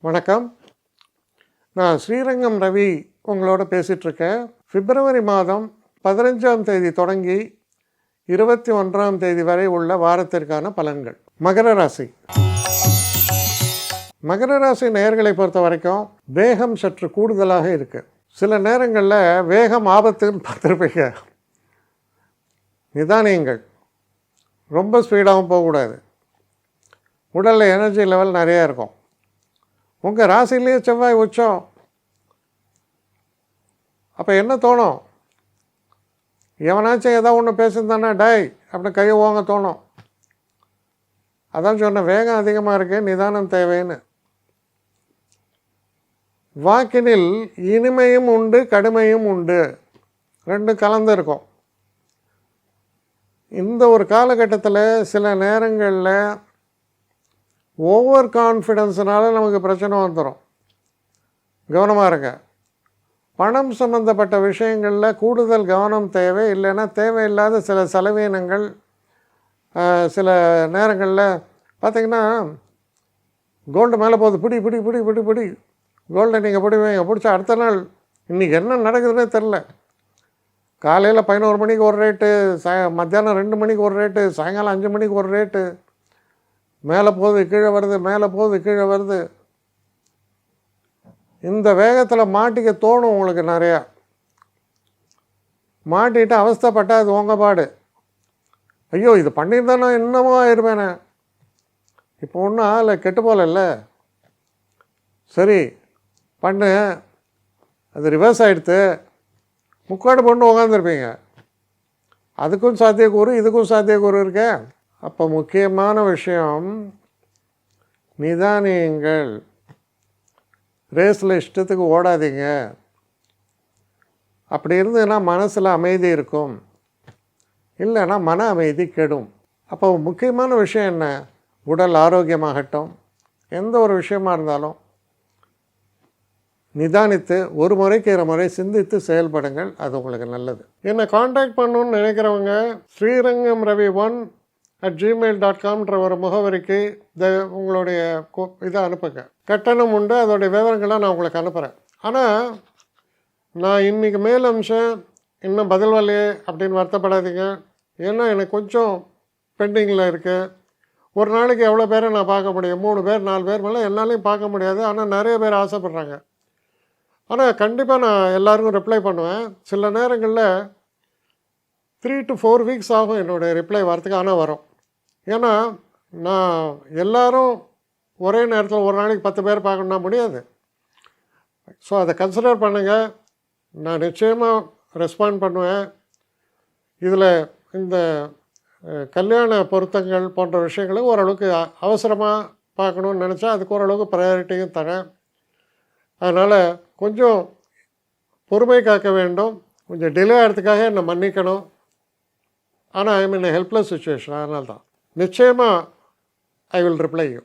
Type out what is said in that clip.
வணக்கம். நான் ஸ்ரீரங்கம் ரவி உங்களோட பேசிகிட்ருக்கேன். பிப்ரவரி மாதம் 15ஆம் தேதி தொடங்கி 21ஆம் தேதி வரை உள்ள வாரத்திற்கான பலன்கள். மகர ராசி. மகர ராசி நேயர்களை பொறுத்த வரைக்கும் வேகம் சற்று கூடுதலாக இருக்குது. சில நேரங்களில் வேகம் ஆபத்துன்னு பார்த்துருப்பீங்க. நிதானியங்கள். ரொம்ப ஸ்பீடாகவும் போகக்கூடாது. உடலில் எனர்ஜி லெவல் நிறையா இருக்கும். உங்கள் ராசிலேயே செவ்வாய் உச்சம். அப்போ என்ன தோணும்? எவனாச்சும் ஏதோ ஒன்று பேசுந்தானே டை அப்படி கையை ஓங்க தோணும். அதான் சொன்ன வேகம் அதிகமாக இருக்குது, நிதானம் தேவைன்னு. வாக்கினில் இனிமையும் உண்டு, கடுமையும் உண்டு, ரெண்டும் கலந்து இருக்கும். இந்த ஒரு காலகட்டத்தில் சில நேரங்களில் ஓவர் கான்ஃபிடென்ஸ்னால நமக்கு பிரச்சனை வந்துடும். கவனமாக இருங்க. பணம் சம்மந்தப்பட்ட விஷயங்களில் கூடுதல் கவனம் தேவை. இல்லைன்னா தேவையில்லாத சில செலவீனங்கள் சில நேரங்களில் பார்த்திங்கன்னா கோல்டு மேலே போகுது, பிடி பிடி பிடி பிடி பிடி கோல்டை நீங்கள் பிடிவீங்க. பிடிச்சா அடுத்த நாள் இன்றைக்கி என்ன நடக்குதுன்னே தெரில. காலையில் 11 மணிக்கு ஒரு ரேட்டு, மத்தியானம் 2 மணிக்கு ஒரு ரேட்டு, சாயங்காலம் 5 மணிக்கு ஒரு ரேட்டு, மேலே போகுது கீழே வருது, மேலே போகுது கீழே வருது. இந்த வேகத்தில் மாட்டிக்க தோணும் உங்களுக்கு நிறையா. மாட்டிட்டு அவஸ்தைப்பட்டால் அது உங்கள் பாடு. ஐயோ இது பண்ணியிருந்தானே என்னமோ ஆயிடுவேனே. இப்போ ஒன்றும் ஆகலை, கெட்டு போகல. சரி பண்ணு, அது ரிவர்ஸ் ஆகிடுத்து, முக்காடு பொண்ணு உட்காந்துருப்பீங்க. அதுக்கும் சாத்தியக்கூறு இதுக்கும் சாத்தியக்கூறு இருக்கே. அப்போ முக்கியமான விஷயம் நிதானியங்கள். ரேஸில் இஷ்டத்துக்கு ஓடாதீங்க. அப்படி இருந்ததுன்னா மனசில் அமைதி இருக்கும், இல்லைன்னா மன அமைதி கெடும். அப்போ முக்கியமான விஷயம் என்ன? உடல் ஆரோக்கியமாகட்டும், எந்த ஒரு விஷயமா இருந்தாலும் நிதானித்து ஒரு முறைக்கு 2 முறை சிந்தித்து செயல்படுங்கள். அது உங்களுக்கு நல்லது. என்னை காண்டாக்ட் பண்ணணுன்னு நினைக்கிறவங்க ஸ்ரீரங்கம் ரவி 1@gmail.com ஒரு முகவரிக்கு உங்களுடைய இதை அனுப்புங்க. கட்டணம் உண்டு, அதோடைய விவரங்களை நான் உங்களுக்கு அனுப்புகிறேன். ஆனால் நான் இன்றைக்கி மேல் அம்சம் இன்னும் பதில் வரலையே அப்படின்னு வருத்தப்படாதீங்க. ஏன்னா எனக்கு கொஞ்சம் பெண்டிங்கில் இருக்குது. ஒரு நாளைக்கு எவ்வளோ பேரை நான் பார்க்க முடியும்? 3 பேர் 4 பேர் மேலே என்னாலையும் பார்க்க முடியாது. ஆனால் நிறைய பேர் ஆசைப்பட்றாங்க. ஆனால் கண்டிப்பாக நான் எல்லாருக்கும் ரிப்ளை பண்ணுவேன். சில நேரங்களில் 3 to 4 வீக்ஸ் ஆகும் என்னுடைய ரிப்ளை வரத்துக்கு. ஆனால் வரும். ஏன்னா நான் எல்லோரும் ஒரே நேரத்தில் ஒரு நாளைக்கு 10 பேர் பார்க்கணுன்னா முடியாது. ஸோ அதை கன்சிடர் பண்ணுங்கள். நான் நிச்சயமாக ரெஸ்பாண்ட் பண்ணுவேன். இதில் இந்த கல்யாண பொருத்தங்கள் போன்ற விஷயங்களை ஓரளவுக்கு அவசரமாக பார்க்கணுன்னு நினச்சா அதுக்கு ஓரளவுக்கு ப்ரையாரிட்டியும் தரேன். அதனால் கொஞ்சம் பொறுமை காக்க வேண்டும். கொஞ்சம் டிலே ஆகிறதுக்காக என்னை மன்னிக்கணும். ஆனால் ஐ மீன் ஹெல்ப்லெஸ் சுச்சுவேஷன். அதனால தான் நிச்சயமாக ஐ வில் ரிப்ளை யூ.